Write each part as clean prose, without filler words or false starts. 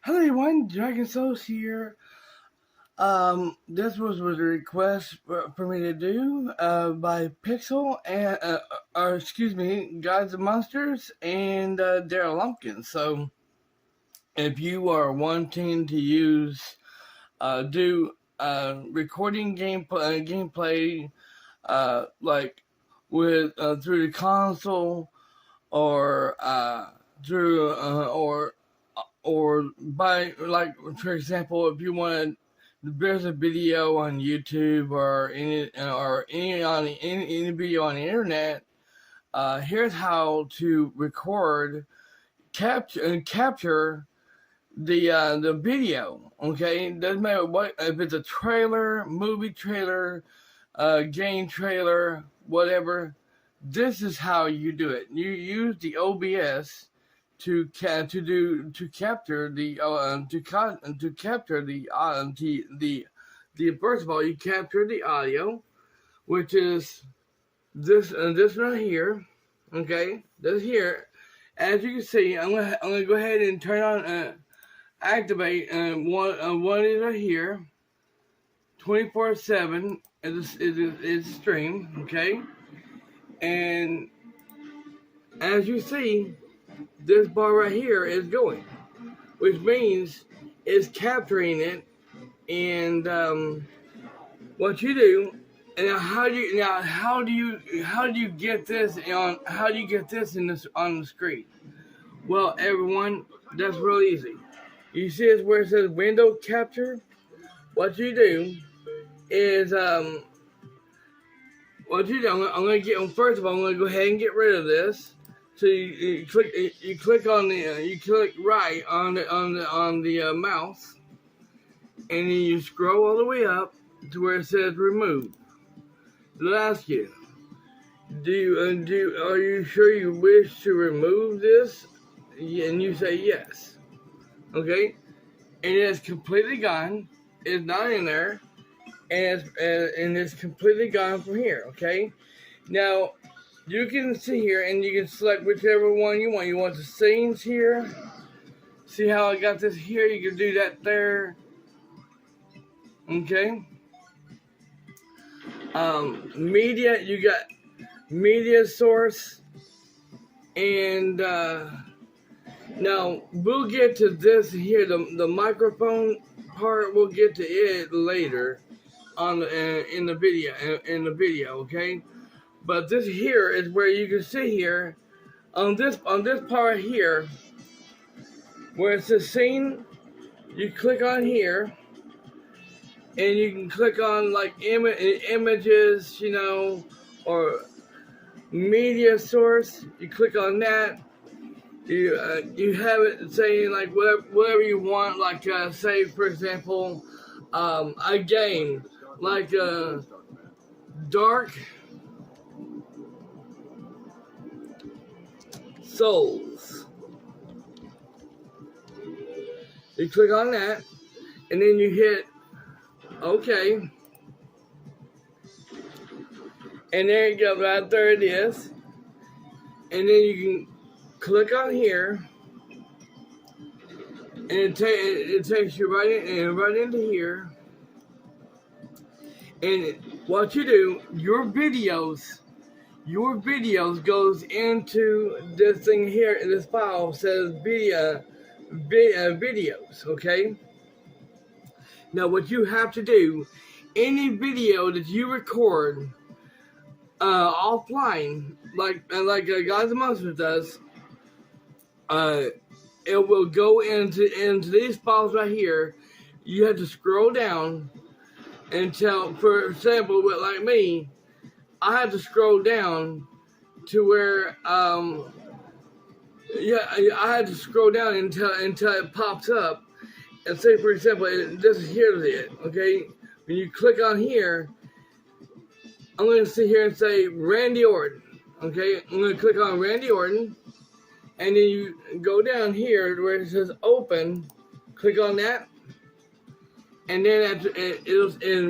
Hello everyone, Dragon Souls here. This was a request for me to do by Pixel and, or excuse me, Gods and Monsters and Daryl Lumpkin. So, if you are wanting to use, do recording gameplay, like with through the console or through or by, like, for example, if you want, there's a video on YouTube or any video on the internet. Here's how to record, capture the video. Okay, doesn't matter what, if it's a trailer, movie trailer, game trailer, whatever. This is how you do it. You use the OBS to capture the first of all, you capture the audio, which is this right here. Okay, this here. As you can see, I'm gonna go ahead and turn on activate one of these right here. 24/7 is stream. Okay, and as you see, this bar right here is going, which means it's capturing it. And what you do, and how do you get this on? How do you get this on the screen? Well, everyone, that's real easy. You see this where it says window capture? What you do is I'm gonna get, first of all, I'm gonna go ahead and get rid of this. So you click right on the mouse, and then you scroll all the way up to where it says remove. It'll ask you, are you sure you wish to remove this? And you say yes. Okay, and it's completely gone. It's not in there, and it's completely gone from here. Okay, now you can see here, and you can select whichever one you want. You want the scenes here. See how I got this here? You can do that there. Okay. Media, you got media source, and now we'll get to this here. The microphone part, we'll get to it later on in the video. Okay. But this here is where you can see here on this part here where it says scene. You click on here, and you can click on like images, or media source. You click on that. You have it saying like whatever you want. Like say for example, a game like Dark Souls. You click on that, and then you hit OK, and there you go. Right there it is, and then you can click on here, and it takes you right into here. And what you do, your videos goes into this thing here, in this file says videos, okay? Now what you have to do, any video that you record offline, like Gods and Monsters does, it will go into these files right here. You have to scroll down until, for example, like me, I have to scroll down to where I had to scroll down until it pops up. And say, for example, this is here's it. Okay, when you click on here, I'm going to sit here and say Randy Orton. Okay, I'm going to click on Randy Orton, and then you go down here where it says open. Click on that, and then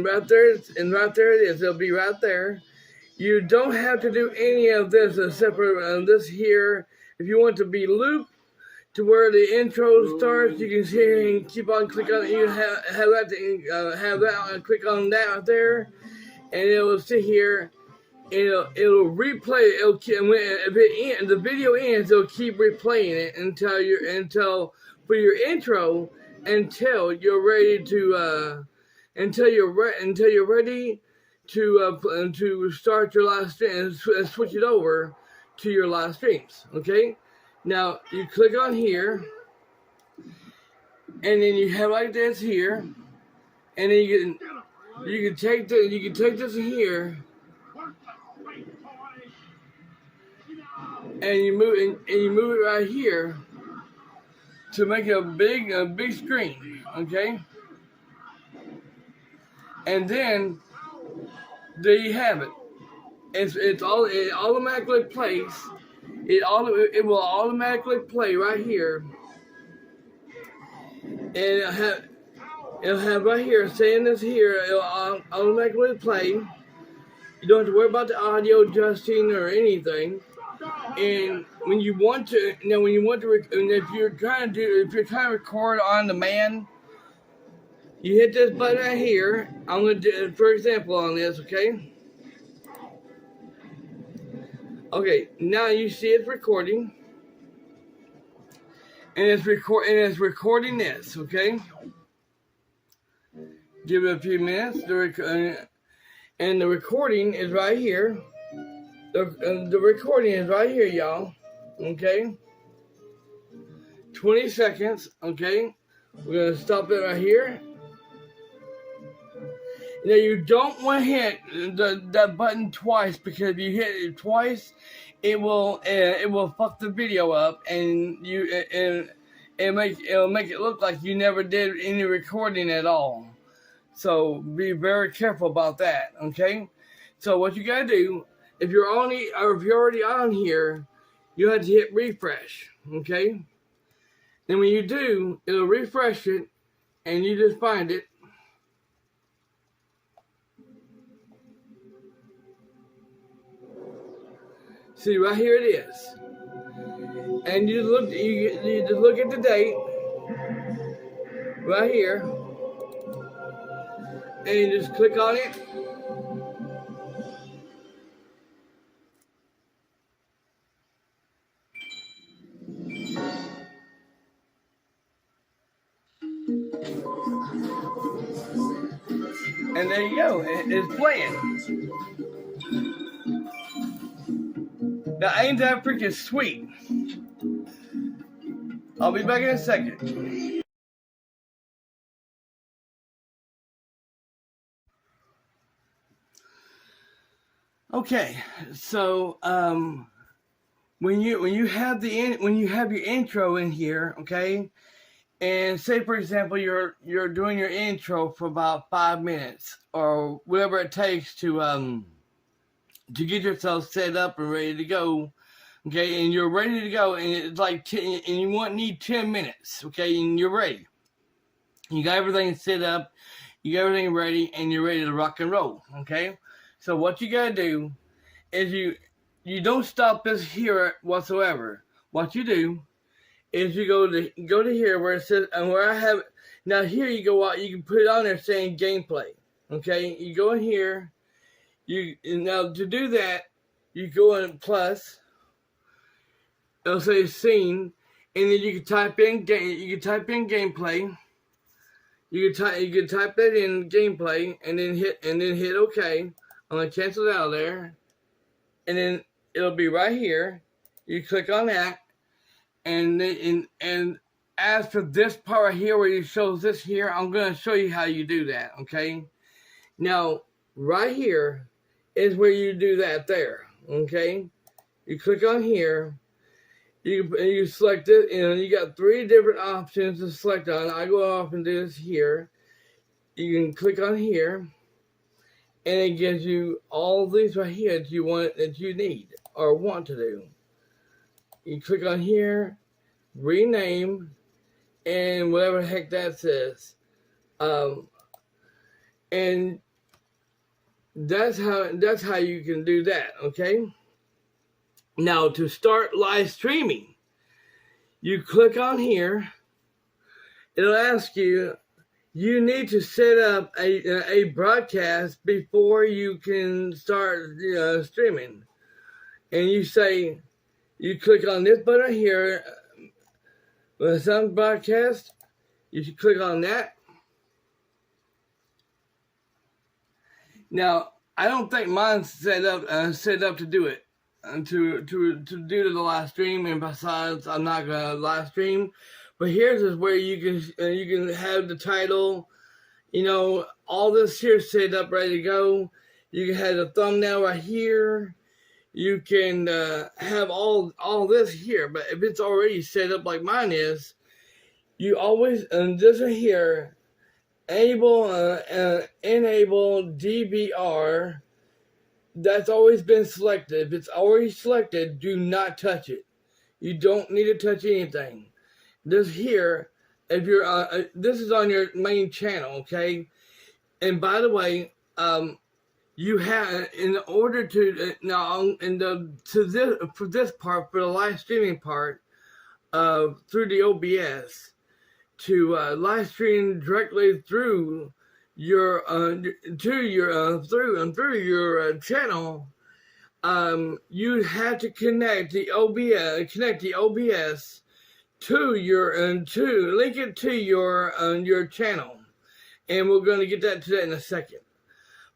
right there it is. It'll be right there. You don't have to do any of this except for this here. If you want to be looped to where the intro starts. You can see and keep on clicking on it. You have that click on that right there, and it will sit here. It'll replay. If the video ends, it'll keep replaying it until for your intro until you're ready to until you're ready to start your live stream and switch it over to your live streams. Okay, now you click on here, and then you have like this here, and then you can take this here. And you move it right here to make it a big screen, okay? And then there you have it. It automatically plays. It will automatically play right here, and it'll have right here saying this here. It'll automatically play. You don't have to worry about the audio adjusting or anything. And when you want to, and if you're trying to record on demand, you hit this button right here. I'm gonna do, for example, on this, okay? Okay, now you see it's recording, and it's recording this, okay? Give it a few minutes. And the recording is right here. The recording is right here, y'all. Okay. 20 seconds. Okay. We're gonna stop it right here. Now you don't want to hit that button twice, because if you hit it twice, it will fuck the video up, and it'll make it look like you never did any recording at all. So be very careful about that. Okay. So what you gotta do, if you're already on here, you have to hit refresh, okay? Then when you do, it'll refresh it, and you just find it. See, right here it is. And you just look at the date, right here, and you just click on it. And there you go, it's playing. Now, ain't that freaking sweet? I'll be back in a second. Okay, so when you have your intro in here, okay, and say for example you're doing your intro for about 5 minutes or whatever it takes to get yourself set up and ready to go, okay, and you're ready to go, and it's like 10, and you need 10 minutes, okay, and you're ready. You got everything set up, you got everything ready, and you're ready to rock and roll, okay? So what you gotta do is you don't stop this here whatsoever. What you do is you go to here where it says, and where I have, now here you go out, you can put it on there saying gameplay, okay? You go in here, now to do that, you go in plus, it'll say scene, and then you can type in gameplay. You can type that in gameplay, and then hit OK. I'm gonna cancel it out of there, and then it'll be right here. You click on that, and as for this part right here where it shows this here, I'm gonna show you how you do that. Okay. Now right here is where you do that there. Okay. You click on here. You select it, and you got 3 different options to select on. I go off and do this here. You can click on here, and it gives you all these right here that you need or want to do. You click on here, rename, and whatever the heck that says, and that's how you can do that. Okay. Now, to start live streaming, you click on here. It'll ask you, you need to set up a broadcast before you can start streaming. And you say, you click on this button here, some broadcast, you should click on that. Now, I don't think mine's set up to do it, to do the live stream. And besides, I'm not gonna live stream. But here's is where you can have the title, all this here set up, ready to go. You can have the thumbnail right here. You can have all this here. But if it's already set up like mine is, you always this right here. Enable DVR. That's always been selected. If it's already selected, do not touch it. You don't need to touch anything. This here, if you're this is on your main channel, okay? And by the way, you have, in order to for this part, for the live streaming part, through the OBS. To live stream directly through your channel, you have to connect the OBS to link it to your channel, and we're going to get that to that in a second.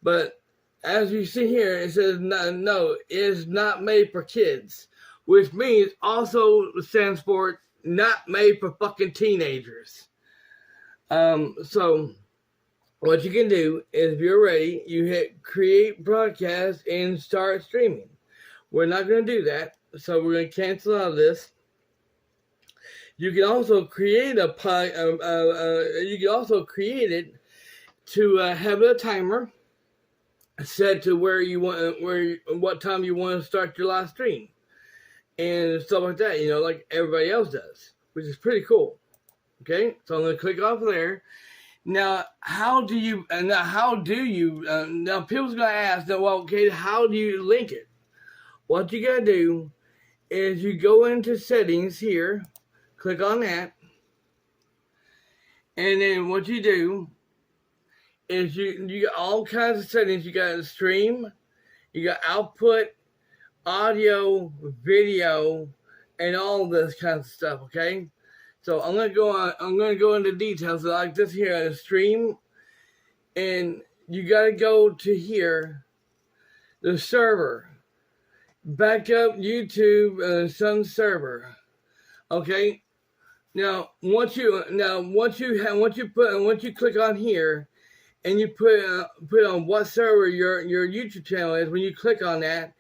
But as you see here, it says no, it is not made for kids, which means also stands for not made for fucking teenagers. So what you can do is, if you're ready, you hit create broadcast and start streaming. We're not going to do that, so we're going to cancel out of this. You can also create it to have a timer set to what time you want to start your live stream. And stuff like that, like everybody else does, which is pretty cool. Okay, so I'm going to click off there. Now, how do you, now people's going to ask, okay, how do you link it? What you got to do is you go into settings here, click on that, and then what you do is you got all kinds of settings. You got stream, you got output, audio, video, and all this kind of stuff, okay? So I'm gonna go into details like this here, stream, and you gotta go to here, the server, backup YouTube, some server, okay? Now once you click on here, and you put on what server your YouTube channel is, when you click on that,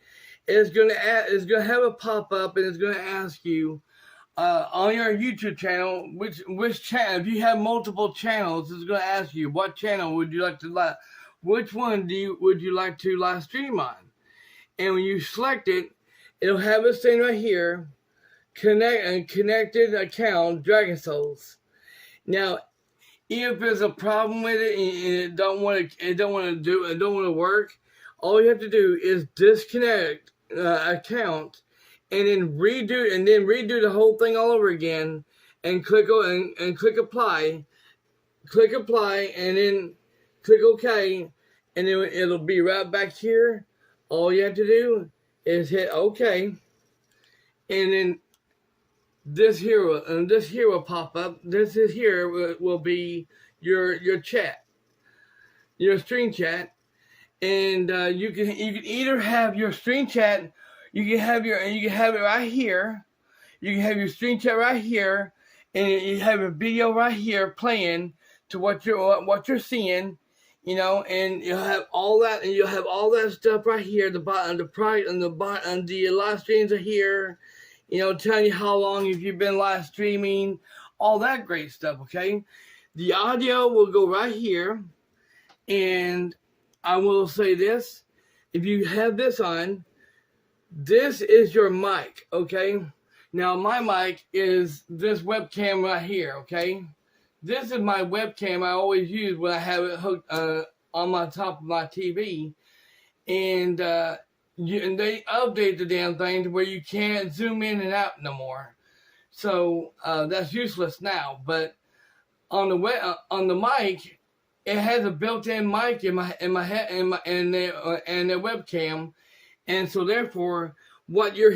it's gonna have a pop up, and it's gonna ask you on your YouTube channel which channel. If you have multiple channels, it's gonna ask you what channel would you like to which one would you like to live stream on. And when you select it, it'll have this thing right here, connected account Dragon Souls. Now, if there's a problem with it and it don't want to work, all you have to do is disconnect account, and then redo the whole thing all over again, and click apply, and then click OK, and then it'll be right back here. All you have to do is hit OK, and then this here will pop up. This is here will be your chat, your stream chat. And you can either have your stream chat, you can have it right here. You can have your stream chat right here, and you have a video right here playing to what you're seeing, and you'll have all that, and you'll have all that stuff right here. The live streams are here, telling you how long have you been live streaming, all that great stuff. Okay, the audio will go right here, and I will say this, if you have this on, this is your mic, okay? Now, my mic is this webcam right here, okay? This is my webcam I always use when I have it hooked on my top of my TV. And they update the damn thing to where you can't zoom in and out no more. So that's useless now. But on the mic, it has a built-in mic in my head and the webcam, and so therefore, what you're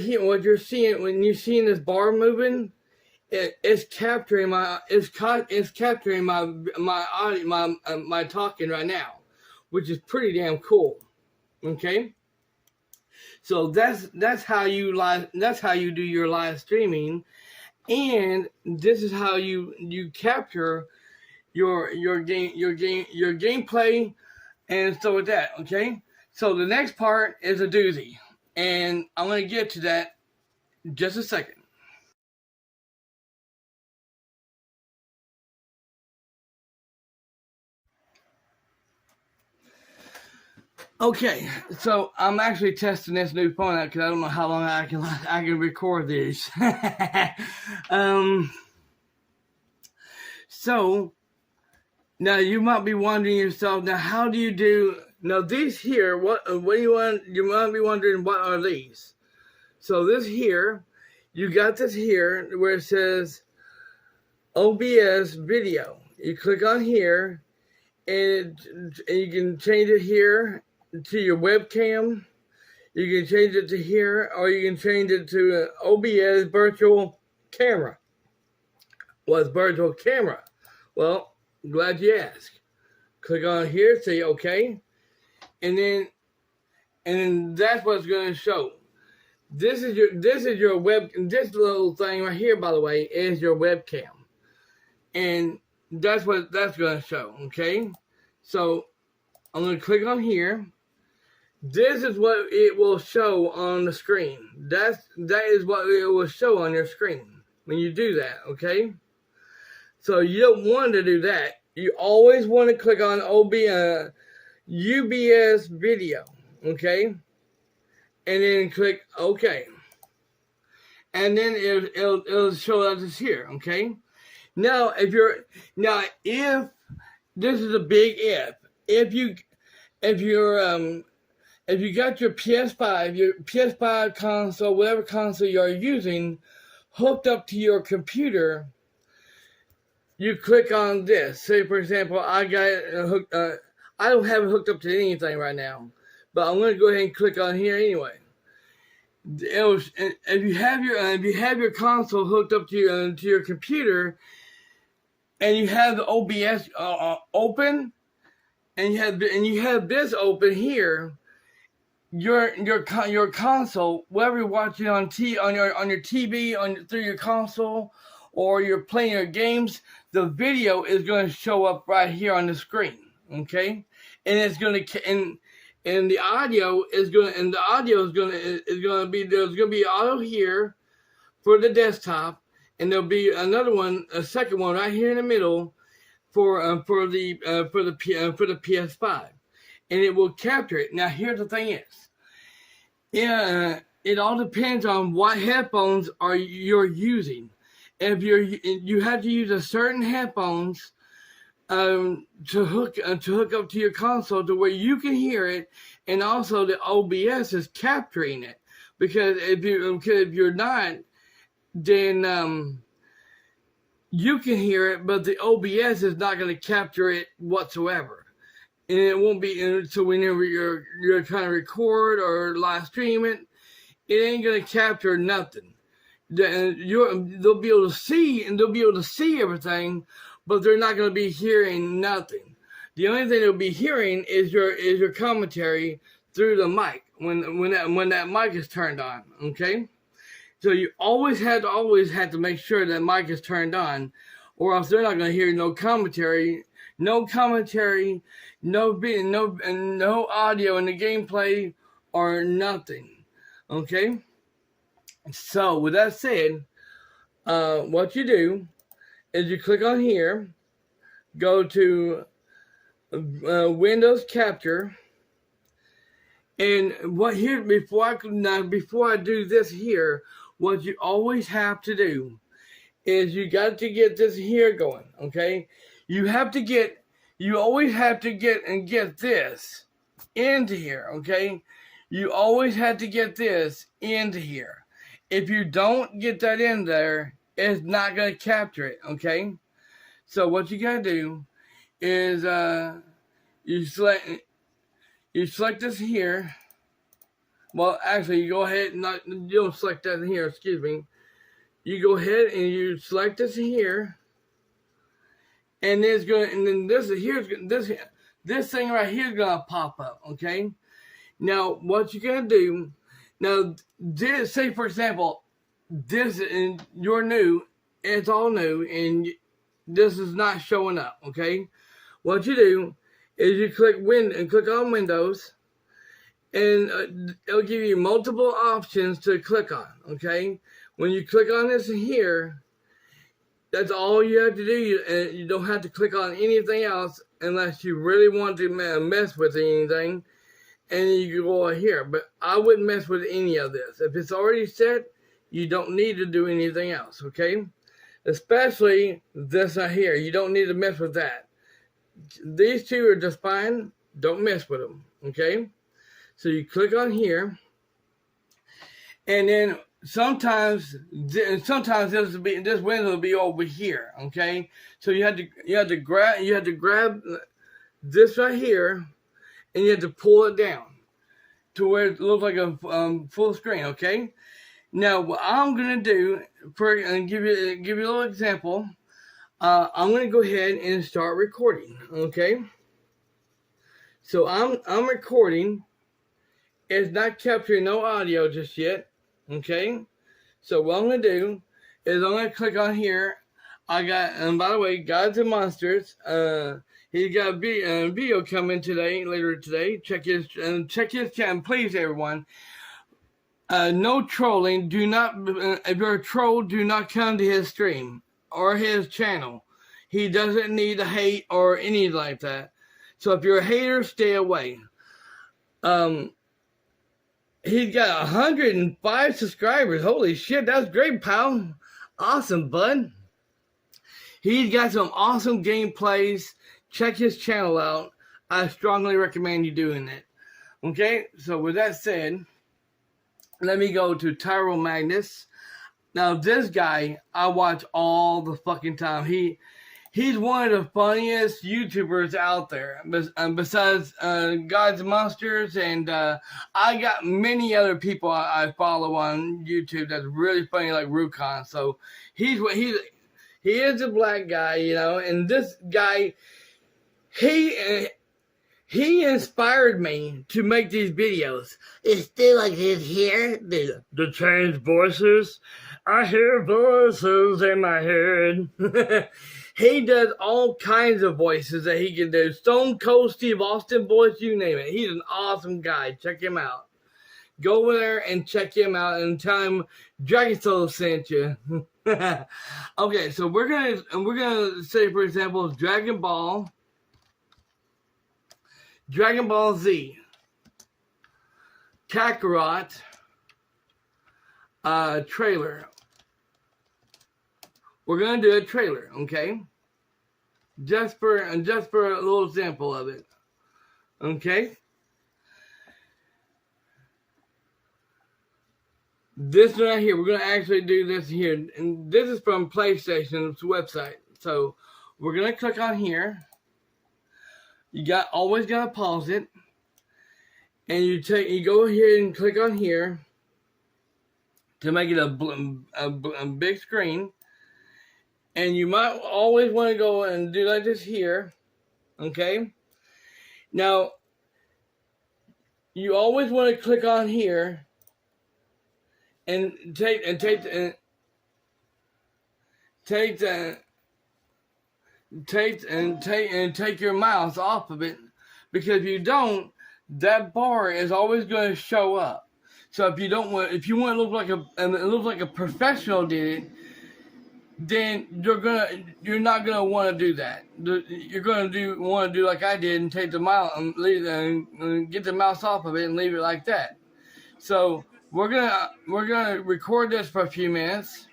seeing when you're seeing this bar moving, it's capturing my audio, my talking right now, which is pretty damn cool. Okay, so that's how you do your live streaming, and this is how you capture your gameplay and stuff like that. Okay, so the next part is a doozy, and I'm gonna get to that in just a second. Okay, so I'm actually testing this new phone out because I don't know how long I can record these. So now you might be wondering yourself, now how do you do now these here? What do you want? You might be wondering, what are these? So this here, you got this here where it says OBS video. You click on here, and you can change it here to your webcam. You can change it to here, or you can change it to an OBS virtual camera. What's virtual camera? Well, glad you asked. Click on here, say OK, and then that's what's going to show. This is your web. This little thing right here, by the way, is your webcam, and that's what that's going to show. Okay, so I'm going to click on here. This is what it will show on the screen. That is what it will show on your screen when you do that. Okay, so you don't want to do that. You always want to click on UBS video. Okay, and then click OK, and then it'll show us this here. Okay, now if this is a big if you got your PS5 console, whatever console you're using, hooked up to your computer, you click on this. Say, for example, I got it hooked. I don't have it hooked up to anything right now, but I'm going to go ahead and click on here anyway. If you have your console hooked up to your computer, and you have the OBS open, and you have this open here, your console, whether you're watching on your TV through your console, or you're playing your games, the video is going to show up right here on the screen. Okay, and it's going to and the audio is going to be, there's going to be audio here for the desktop, and there'll be a second one right here in the middle for the PS5, and it will capture it. Now here's the thing is, it all depends on what headphones you're using. If you have to use a certain headphones to hook up to your console to where you can hear it, and also the OBS is capturing it. Because if you're not, then you can hear it, but the OBS is not going to capture it whatsoever, and it won't be. So whenever you're trying to record or live stream it, it ain't going to capture nothing. They'll be able to see, and they'll be able to see everything, but they're not going to be hearing nothing. The only thing they'll be hearing is your commentary through the mic when that mic is turned on. Okay, so you always have to make sure that mic is turned on, or else they're not going to hear no commentary, no audio in the gameplay, or nothing. Okay. So with that said, what you do is you click on here, go to Windows Capture, and before I do this here, what you always have to do is you got to get this here going. Okay, you always have to get this into here. Okay, you always have to get this into here. If you don't get that in there, it's not going to capture it, okay? So what you got to do is you select this here. Well, actually, you go ahead and you don't select that here, excuse me. You go ahead and you select this here, and then this thing right here is gonna pop up, okay? Now, what you're gonna do, this, say for example, this and you're new, it's all new, and this is not showing up, okay? What you do is you click on Windows, and it'll give you multiple options to click on, okay? When you click on this here, that's all you have to do. You don't have to click on anything else unless you really want to mess with anything, and you can go here. But I wouldn't mess with any of this. If it's already set, you don't need to do anything else, okay? Especially this right here. You don't need to mess with that. These two are just fine. Don't mess with them, okay? So you click on here, and then sometimes this window will be over here, okay? So you had to grab this right here, and you have to pull it down to where it looks like a full screen, okay? Now what I'm gonna do and give you a little example. I'm gonna go ahead and start recording, okay? So I'm recording. It's not capturing no audio just yet, okay? So what I'm going to do is I'm going to click on here. And by the way, Gods and Monsters, he's got a video coming later today. Check his channel, please, everyone. No trolling. If you're a troll, do not come to his stream or his channel. He doesn't need to hate or anything like that. So if you're a hater, stay away. He's got 105 subscribers. Holy shit, that's great, pal. Awesome, bud. He's got some awesome gameplays. Check his channel out. I strongly recommend you doing it. Okay, so with that said, let me go to Tyro Magnus. Now, this guy, I watch all the fucking time. He's one of the funniest YouTubers out there, besides Gods and Monsters, and I got many other people I follow on YouTube that's really funny, like Rukon. So he is a black guy, you know, and this guy, he inspired me to make these videos. It's still like his hair, the changed voices. I hear voices in my head. He does all kinds of voices that he can do. Stone Cold Steve Austin voice, you name it. He's an awesome guy. Check him out. Go over there and check him out and tell him Dragon Soul sent you. Okay, so we're gonna say, for example, Dragon Ball Z, Kakarot, trailer. We're gonna do a trailer, okay? Just for a little example of it, okay? This right here, we're gonna actually do this here, and this is from PlayStation's website. So we're gonna click on here. You always gotta pause it, and you go ahead and click on here to make it a big screen. And you might always want to go and do like this here, okay? Now, you always want to click on here and take your mouse off of it, because if you don't, that bar is always going to show up. So if you want to look like a professional did it, then you're not gonna want to do that. You're gonna want to do like I did and take the mouse and get the mouse off of it and leave it like that. So we're gonna record this for a few minutes,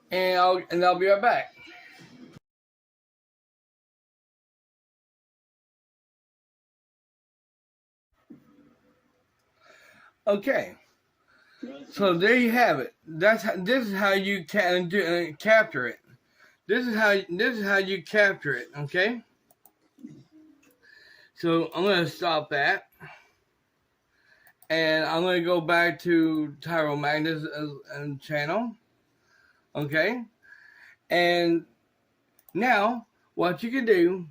and I'll be right back. Okay. So there you have it. This is how you can capture it. This is how you capture it. Okay. So I'm gonna stop that, and I'm gonna go back to Tyro Magnus channel. Okay. And now what you can do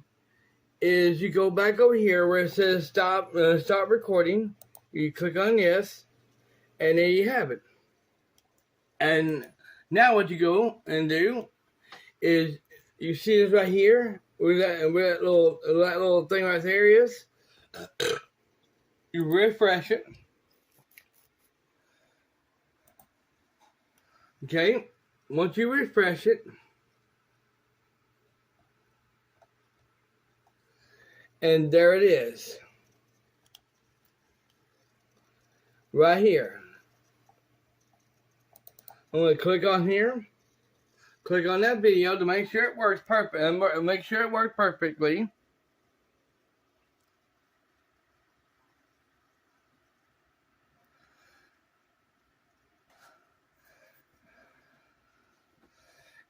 is you go back over here where it says stop recording. You click on yes, and there you have it. And now what you go and do is you see this right here where that little thing right there is. You refresh it. Okay. Once you refresh it, and there it is. Right here. I'm going to click on here. Click on that video to make sure it works perfect and make sure it works perfectly.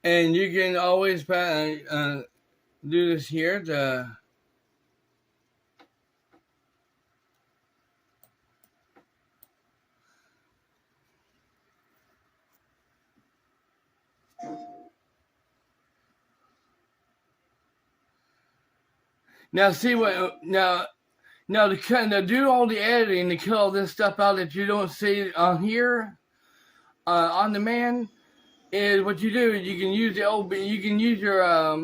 And you can always do this here to now see what now to do all the editing to kill all this stuff out that you don't see on here on demand is what you do. You can use you can use your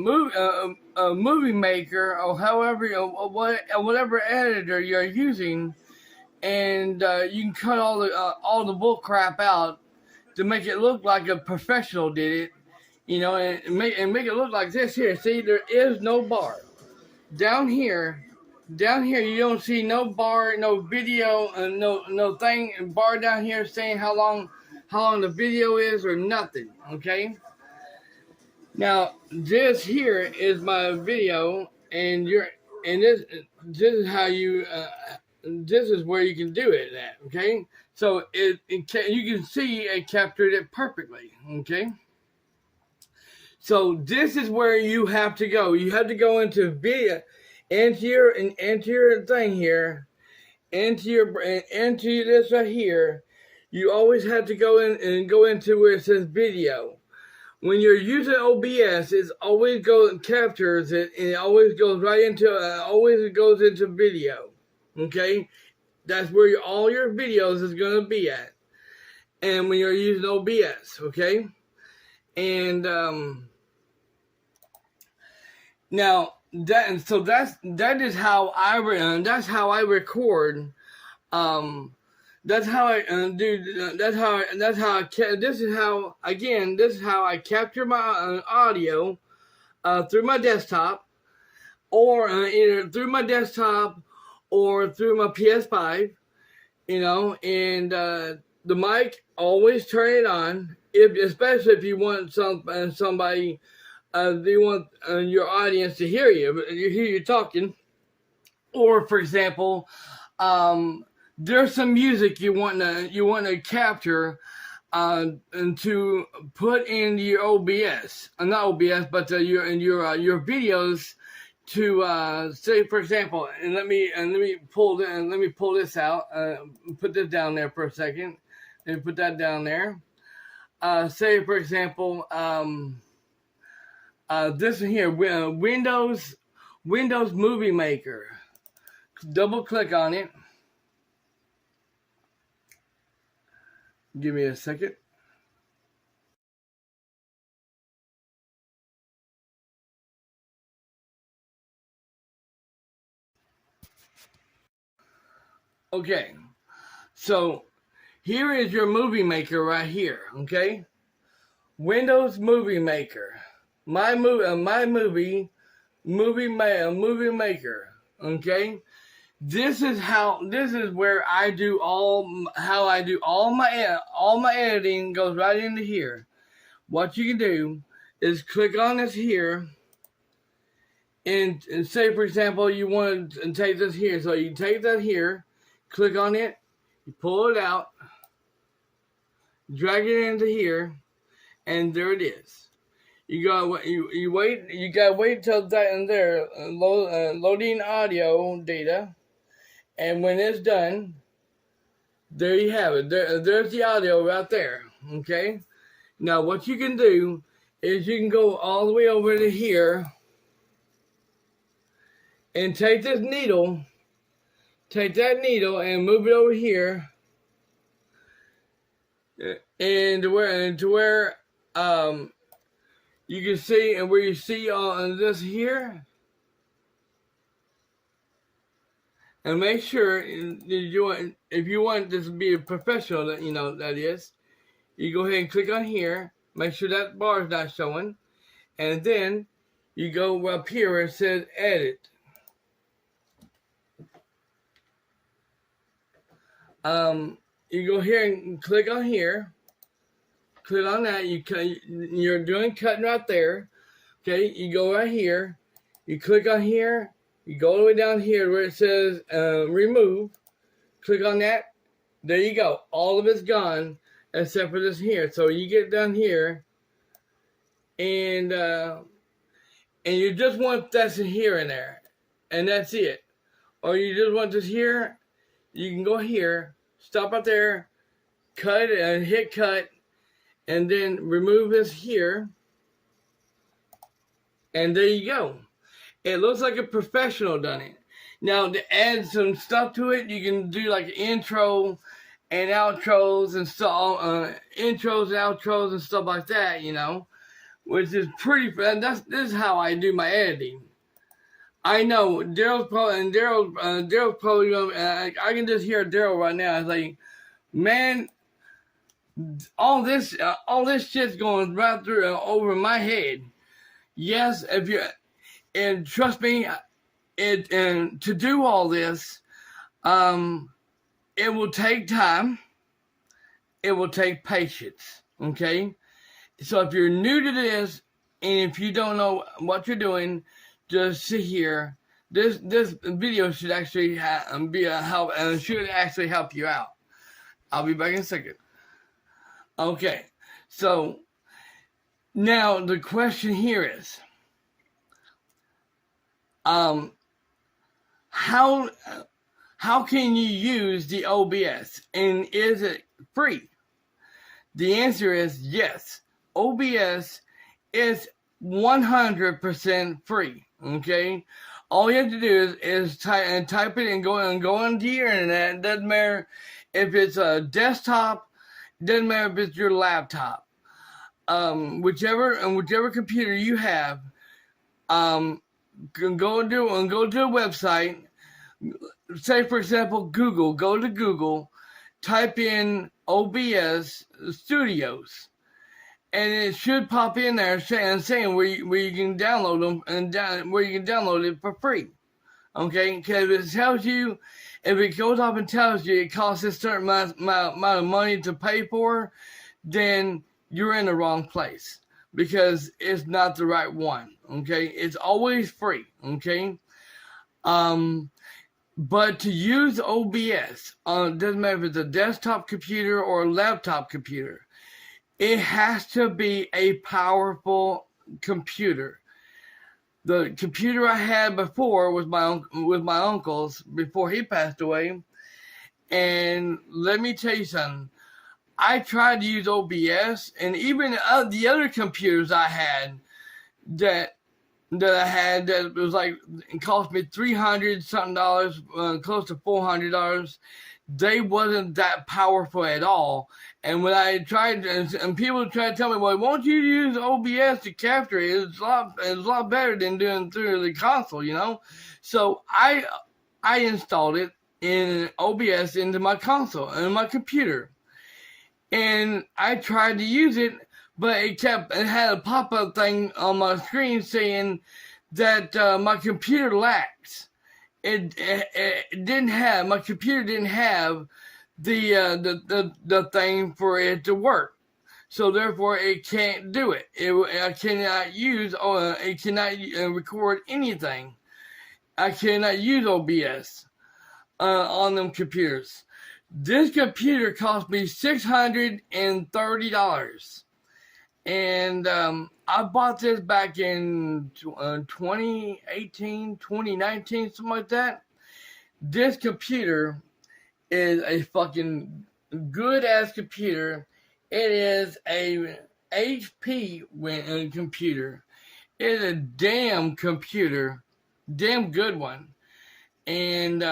movie maker or however whatever editor you're using, and you can cut all the bull crap out to make it look like a professional did it, you know, and make it look like this here. See, there is no bar down here. Down here, you don't see no bar, no video, no thing bar down here saying how long the video is or nothing. Okay. Now this here is my video, and this is how you this is where you can do it at. Okay. So you can see it captured it perfectly. Okay. So this is where you have to go. You have to go into video. Into your thing here, into this right here, you always have to go into where it says video. When you're using OBS, it always captures it, and it always goes right into video. Okay, that's where all your videos is gonna be at, and when you're using OBS, okay, and now. That is how I record. That's how I do. This is how I capture my audio through my desktop, or either through my desktop or through my PS5. You know, and the mic, always turn it on. Especially if you want somebody. They want your audience to hear you, hear you talking. Or, for example, there's some music you want to capture and to put in your OBS, not OBS, but your videos to say, for example, and let me pull this out, put this down there for a second, and put that down there. Say, for example. This one here, Windows Movie Maker. Double click on it. Give me a second. Okay, so here is your movie maker right here. Okay, Windows Movie Maker. My movie maker. Okay, this is where I do all my editing goes right into here. What you can do is click on this here, and say, for example, you want to take this here. So you take that here, click on it, you pull it out, drag it into here, and there it is. You gotta you wait. You gotta wait till that and there loading audio data, and when it's done, there you have it. There's the audio right there. Okay. Now what you can do is you can go all the way over to here and take this needle, take that needle and move it over here, and to where you can see, and where you see on this here, and make sure if you want this to be a professional, that is, you go ahead and click on here, make sure that bar is not showing, and then you go up here where it says edit. You go here and click on here, click on that, you're doing cutting right there. Okay, you go right here, you click on here, you go all the way down here where it says remove, click on that, there you go, all of it's gone except for this here. So you get down here and you just want this here and there, and that's it. Or you just want this here, you can go here, stop right there, cut and hit cut, and then remove this here, and there you go. It looks like a professional done it. Now to add some stuff to it, you can do like intro and outros and stuff, intros and outros and stuff like that, which is pretty. This is how I do my editing. I know Daryl's probably. I can just hear Daryl right now. It's like, man, all this shit's going right through over my head. Yes, and trust me, and to do all this, it will take time. It will take patience. Okay, so if you're new to this, and if you don't know what you're doing, just sit here. This video should actually be a help, and should actually help you out. I'll be back in a second. Okay, so now the question here is, how can you use the OBS, and is it free? The answer is yes. OBS is 100% free. Okay, all you have to do is type it and go onto your internet. It doesn't matter if it's a desktop, doesn't matter if it's your laptop, whichever computer you have, can go to a website. Say for example Google. Go to Google, type in OBS Studios, and it should pop in there saying where you can download them and where you can download it for free. Okay, because if it tells you, if it goes up and tells you it costs a certain amount of money to pay for, then you're in the wrong place, because it's not the right one. Okay, it's always free. Okay, but to use OBS, doesn't matter if it's a desktop computer or a laptop computer, it has to be a powerful computer. The computer I had before was with my uncle's before he passed away, and let me tell you something. I tried to use OBS, and even the other computers I had that was like, it cost me $300 something, close to $400. They wasn't that powerful at all. And when I tried, and people tried to tell me, well, won't you use OBS to capture it? It's a lot better than doing through the console, So I installed it in OBS into my console and my computer, and I tried to use it, but it had a pop-up thing on my screen saying that my computer lacks. My computer didn't have the thing for it to work, so therefore it can't do it. I cannot use. It cannot record anything. I cannot use OBS on them computers. This computer cost me $630. And I bought this back in 2018, 2019, something like that. This computer is a fucking good ass computer. It is a HP computer. It is a damn computer, damn good one. And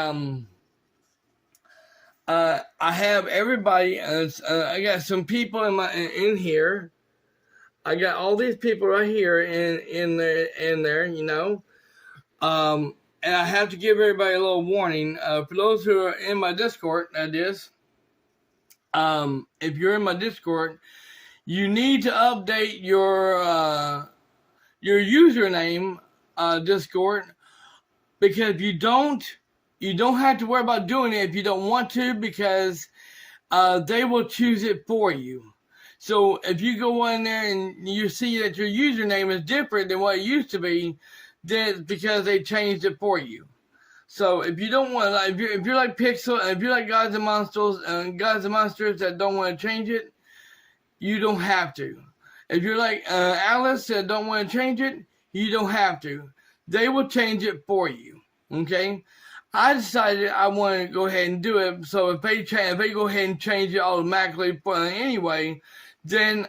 I have everybody. I got some people in here. I got all these people right here in there, you know. And I have to give everybody a little warning. For those who are in my Discord, that is, if you're in my Discord, you need to update your username, Discord, because if you don't have to worry about doing it if you don't want to, because they will choose it for you. So if you go in there and you see that your username is different than what it used to be, then it's because they changed it for you. So if you don't want, if you're like Pixel, if you're like Gods and Monsters that don't want to change it, you don't have to. If you're like Alice that don't want to change it, you don't have to. They will change it for you. Okay. I decided I want to go ahead and do it. So if they go ahead and change it automatically anyway, then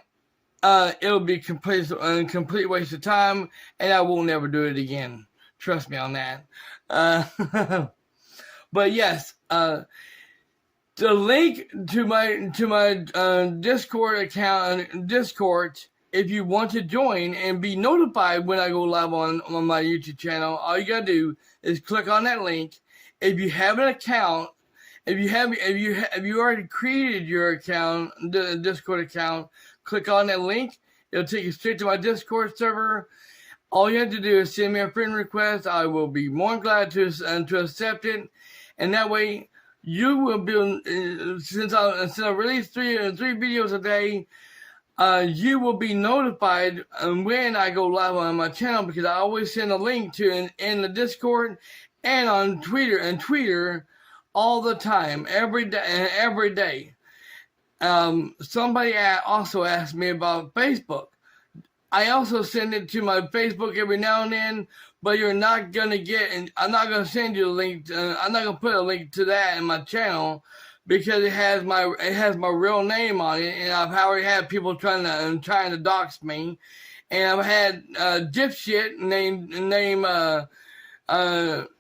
it'll be a complete waste of time, and I will never do it again. Trust me on that. But yes, the link to my Discord account, Discord, if you want to join and be notified when I go live on my YouTube channel, all you gotta do is click on that link. If you have an account, if you already created your account, the Discord account, click on that link. It'll take you straight to my Discord server. All you have to do is send me a friend request. I will be more than glad to accept it, and that way you will be. Since I release three videos a day, you will be notified when I go live on my channel, because I always send a link to in the Discord and on Twitter all the time, every day. Somebody also asked me about Facebook. I also send it to my Facebook every now and then, but you're not gonna get, and I'm not gonna send you a link. I'm not gonna put a link to that in my channel, because it has my real name on it, and I've already had people trying to dox me, and I've had dipshit named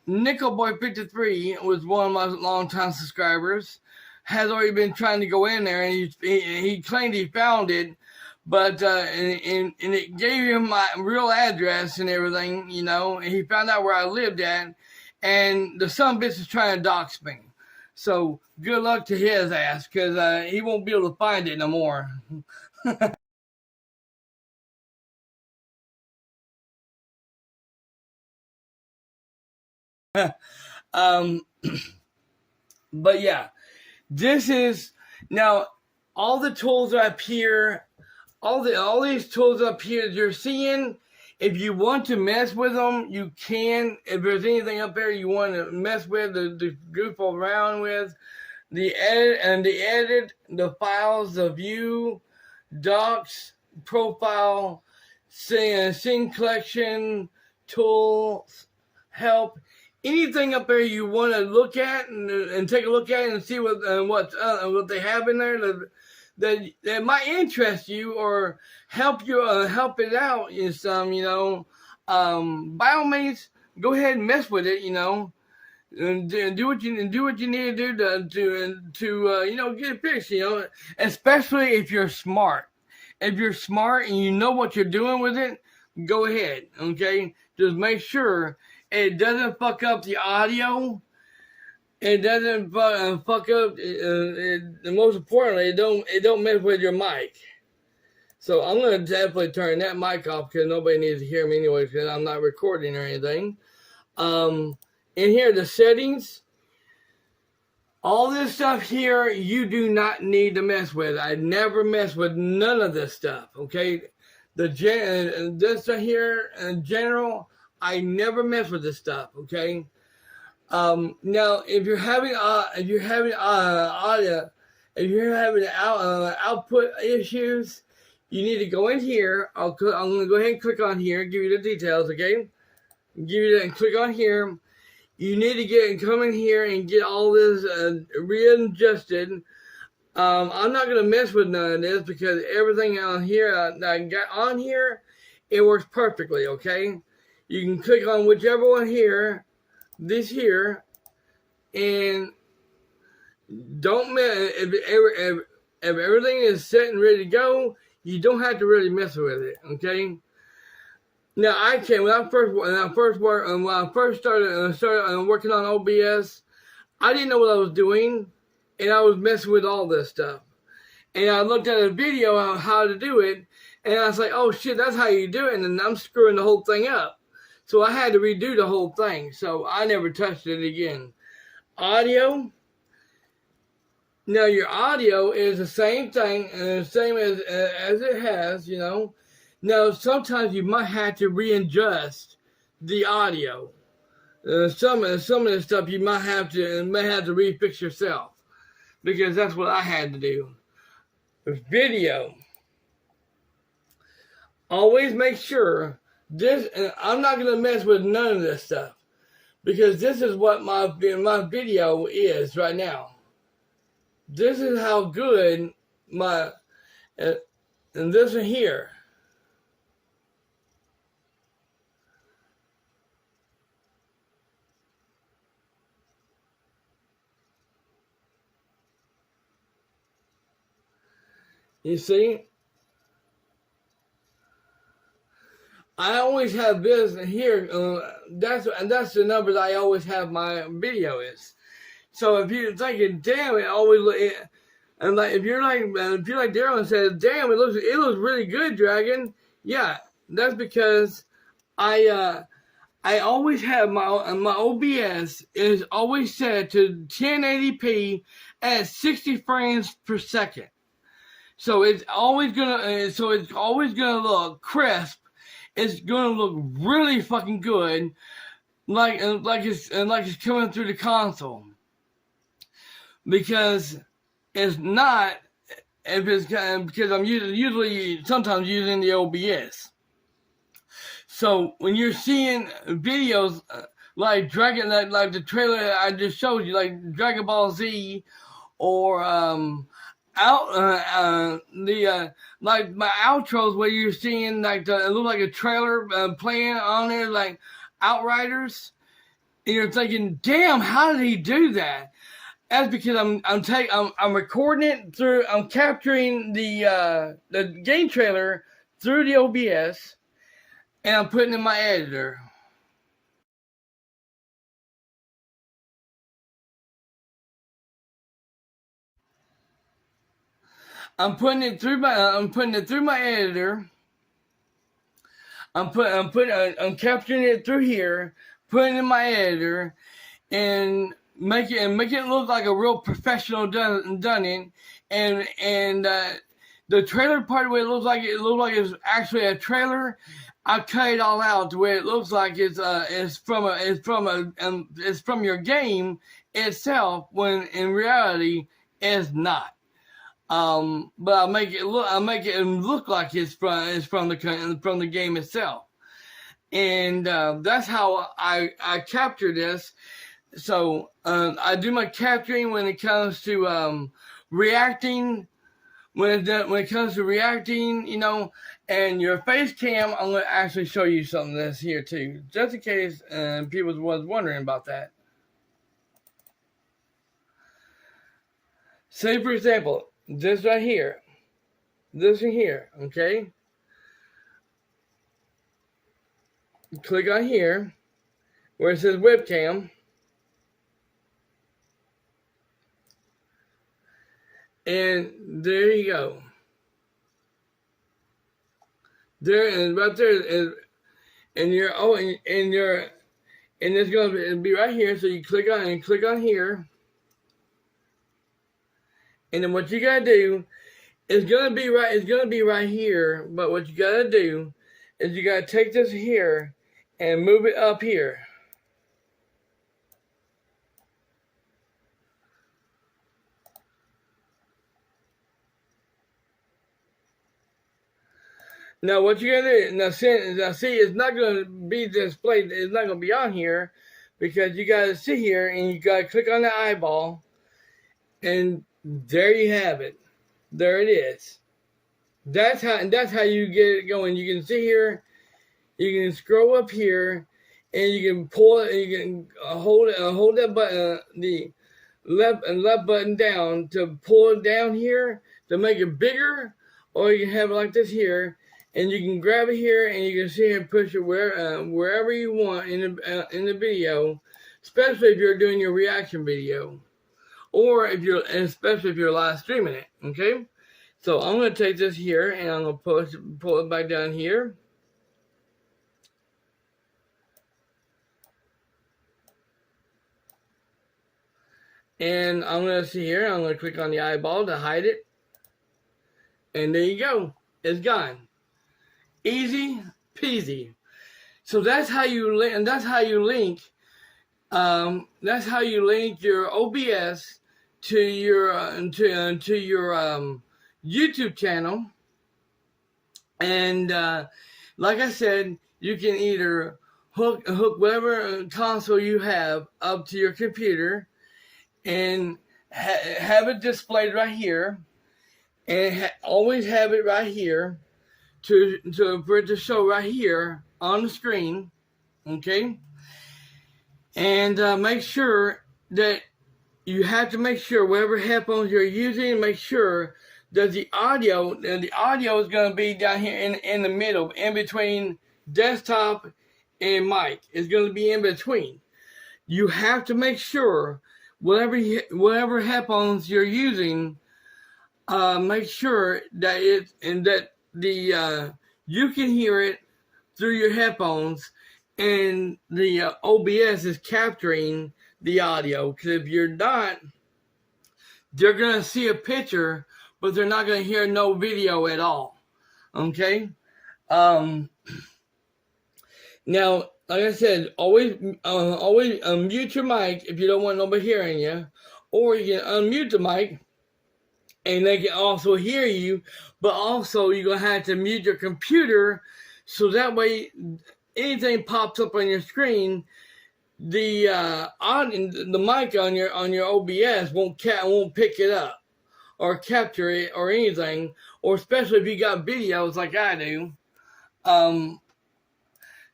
Nickelboy53 was one of my longtime subscribers, has already been trying to go in there, and he claimed he found it, but and it gave him my real address and everything, you know, and he found out where I lived at, and the son of a bitch is trying to dox me. So good luck to his ass, because he won't be able to find it no more. But yeah, this is now all the tools up here, all these tools up here that you're seeing. If you want to mess with them, you can. If there's anything up there you want to mess with, the goof around with, the edit, the files, the view, docs, profile, scene collection, tools, help, anything up there you want to look at and take a look at and see what they have in there that might interest you or help it out in some, you know, by all means, go ahead and mess with it, you know, and do what you need to do to you know, get it fixed, you know, especially if you're smart. If you're smart and you know what you're doing with it, go ahead, okay? Just make sure it doesn't fuck up the audio. It doesn't fuck up. And most importantly, it don't mess with your mic. So I'm gonna definitely turn that mic off, because nobody needs to hear me anyway, because I'm not recording or anything. In here, the settings, all this stuff here, you do not need to mess with. I never mess with none of this stuff. Okay, this right here in general, I never mess with this stuff. Okay. Now, if you're having audio, if you're having output issues, you need to go in here. I'm going to go ahead and click on here, give you the details, okay? Give you that and click on here. You need to come in here and get all this readjusted. I'm not going to mess with none of this because everything on here that I got on here, it works perfectly, okay? You can click on whichever one here, this here, and don't mess. If everything is set and ready to go, you don't have to really mess with it, okay? Now I can when I first started working on OBS, I didn't know what I was doing, and I was messing with all this stuff. And I looked at a video on how to do it, and I was like, "Oh shit, that's how you do it," and I'm screwing the whole thing up. So I had to redo the whole thing. So I never touched it again. Audio. Now your audio is the same thing, and the same as it has, you know. Now sometimes you might have to readjust the audio. Some of the stuff you may have to refix yourself, because that's what I had to do. Video. Always make sure this, and I'm not going to mess with none of this stuff, because this is what my video is right now. This is how good my, and this one here. You see? I always have this here. That's the number that I always have my video is. So if you're thinking, damn, it always and like if you're like Daryl and says, damn, it looks really good, Dragon. Yeah, that's because I always have my OBS is always set to 1080p at 60 frames per second. So it's always gonna look crisp. It's gonna look really fucking good, like it's coming through the console. Because it's not, if it's because I'm sometimes using the OBS. So when you're seeing videos like the trailer I just showed you, like Dragon Ball Z, or like my outros where you're seeing like it looks like a trailer playing on there, like Outriders, and you're thinking, damn, how did he do that? That's because I'm recording it through, I'm capturing the game trailer through the OBS, and I'm putting it in my editor. I'm putting it through my editor. I'm capturing it through here, putting it in my editor, and make it look like a real professional done it, and the trailer part where it looks like it's actually a trailer, I cut it all out to where it looks like it's from your game itself, when in reality it's not. But I make it look like it's from the game itself, and that's how I capture this. So I do my capturing when it comes to reacting. When it comes to reacting, you know, and your face cam, I'm going to actually show you something that's here too, just in case people was wondering about that. Say for example, this right here, okay? Click on here where it says webcam. And there you go. There and right there is, and it's going to be right here. So you click on here, and then what you gotta do is gonna be right. It's gonna be right here. But what you gotta do is you gotta take this here and move it up here. Now what you're gonna do, now see, it's not gonna be displayed, it's not gonna be on here, because you gotta sit here and you gotta click on the eyeball, and there you have it. There it is. That's how you get it going. You can sit here, you can scroll up here, and you can pull it, and you can hold that button, the left button down to pull it down here to make it bigger, or you can have it like this here, and you can grab it here and you can sit here and push it wherever you want in the video, especially if you're doing your reaction video, or especially if you're live streaming it. Okay, so I'm going to take this here and I'm going to pull it back down here. And I'm going to see here, I'm going to click on the eyeball to hide it. And there you go. It's gone. Easy peasy. So that's how you link, and that's how you link your OBS to your YouTube channel. And like I said, you can either hook whatever console you have up to your computer and have it displayed right here, and always have it right here for it to show right here on the screen. Okay, and make sure that you have to make sure whatever headphones you're using, make sure that the audio is going to be down here in the middle, in between desktop and mic. It's going to be in between. You have to make sure whatever headphones you're using, make sure that you can hear it through your headphones, and the OBS is capturing the audio. Because if you're not, they're gonna see a picture, but they're not gonna hear no video at all. Okay. Now, like I said, always mute your mic if you don't want nobody hearing you, or you can unmute the mic and they can also hear you, but also you're gonna have to mute your computer, so that way anything pops up on your screen, the mic on your OBS won't pick it up or capture it or anything, or especially if you got videos like I do.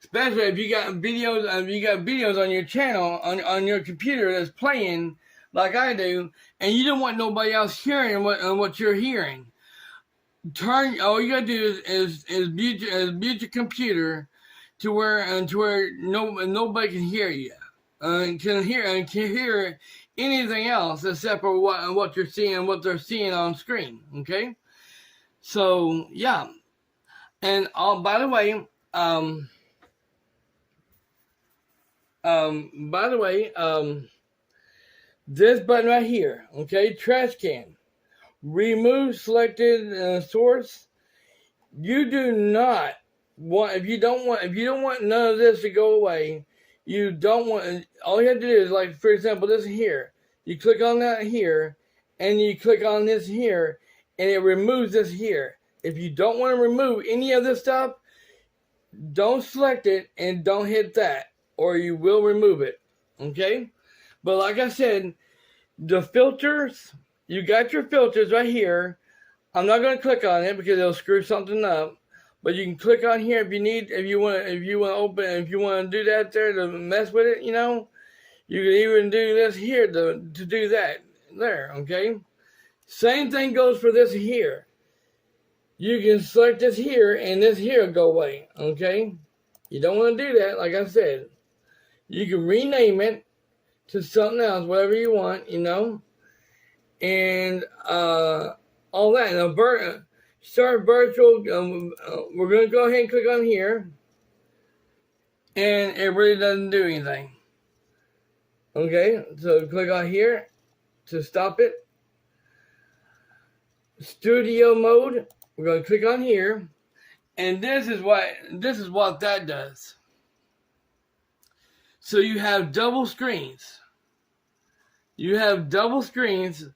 Especially if you got videos on your channel, on your computer that's playing like I do, and you don't want nobody else hearing what you're hearing. All you gotta do is mute your computer to where nobody can hear you, can hear anything else except for what you're seeing, what they're seeing on screen. Okay, so yeah, and by the way, this button right here, okay, trash can, remove selected source. You do not want, if you don't want none of this to go away, you don't want, all you have to do is, like, for example, this here, you click on that here, and you click on this here, and it removes this here. If you don't want to remove any of this stuff, don't select it and don't hit that, or you will remove it. Okay? But like I said, the filters, you got your filters right here. I'm not going to click on it because it'll screw something up. But you can click on here if you want to do that there to mess with it, you know. You can even do this here to do that there, okay? Same thing goes for this here. You can select this here and this here will go away, okay? You don't want to do that, like I said. You can rename it to something else, whatever you want, you know, and all that. Now, start virtual. We're going to go ahead and click on here, and it really doesn't do anything. Okay, so click on here to stop it. Studio mode. We're going to click on here, and this is what that does. So you have double screens. You have double screens,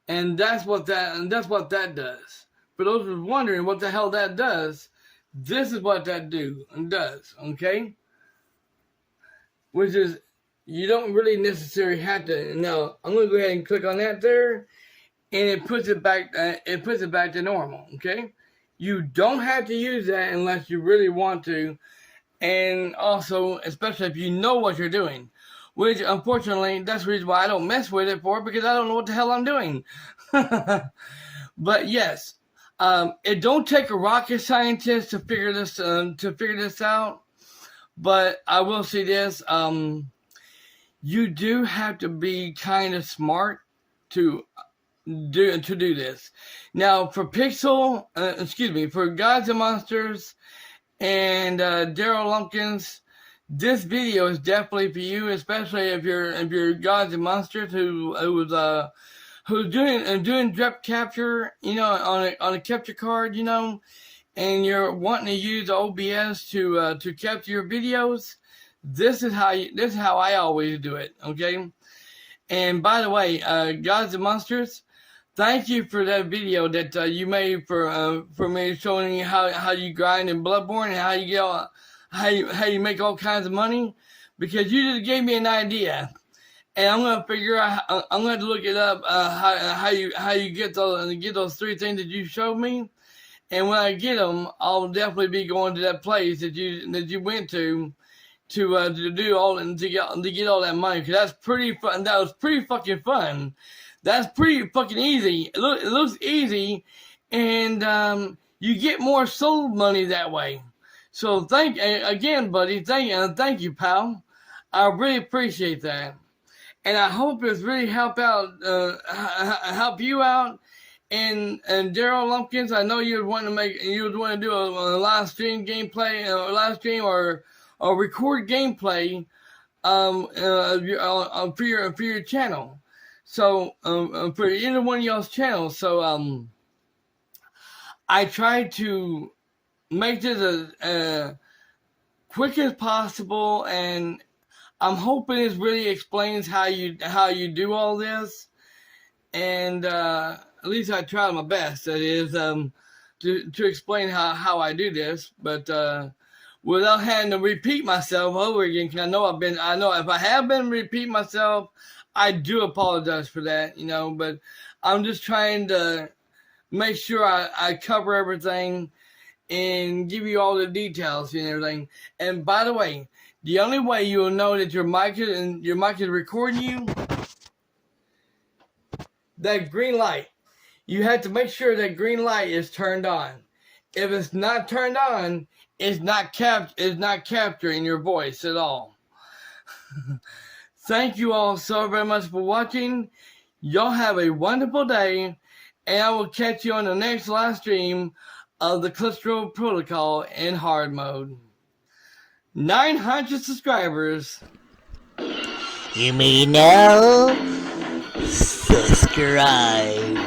and that's what that does. For those who are wondering what the hell that does, This is what that does, okay? Which is, you don't really necessarily have to. Now, I'm going to go ahead and click on that there, and it puts it back. It puts it back to normal, okay? You don't have to use that unless you really want to, and also, especially if you know what you're doing. Which, unfortunately, that's the reason why I don't mess with it because I don't know what the hell I'm doing. But yes, it don't take a rocket scientist to figure this out. But I will say this: you do have to be kind of smart to do this. Now, for for Gods and Monsters and Daryl Lumpkins, this video is definitely for you, especially if you're Gods and Monsters who's doing depth capture, on a capture card, and you're wanting to use OBS to capture your videos. This is how I always do it, okay? And by the way, Gods and Monsters, thank you for that video that you made for me, showing you how you grind in Bloodborne and how you get how you make all kinds of money, because you just gave me an idea, and I'm gonna figure out. I'm gonna look it up how you get those three things that you showed me, and when I get them, I'll definitely be going to that place that you went to do all and to get all that money, because that's pretty fun. That was pretty fucking fun. That's pretty fucking easy. It looks easy, and you get more soul money that way. So thank again, buddy. Thank you, pal. I really appreciate that, and I hope it's really help you out. And Daryl Lumpkins, I know you would want to do a live stream gameplay, or record gameplay for your channel. So for either one of y'all's channels. So I tried to make this as quick as possible, and I'm hoping it really explains how you do all this. And at least I tried my best. That is to explain how I do this, but without having to repeat myself over again. Because I know if I have been repeating myself, I do apologize for that. But I'm just trying to make sure I cover everything and give you all the details and everything. And by the way, the only way you will know that your mic is recording you, that green light. You have to make sure that green light is turned on. If it's not turned on, it's not capturing your voice at all. Thank you all so very much for watching. Y'all have a wonderful day, and I will catch you on the next live stream of the Callisto Protocol in hard mode. 900 subscribers. You may now subscribe.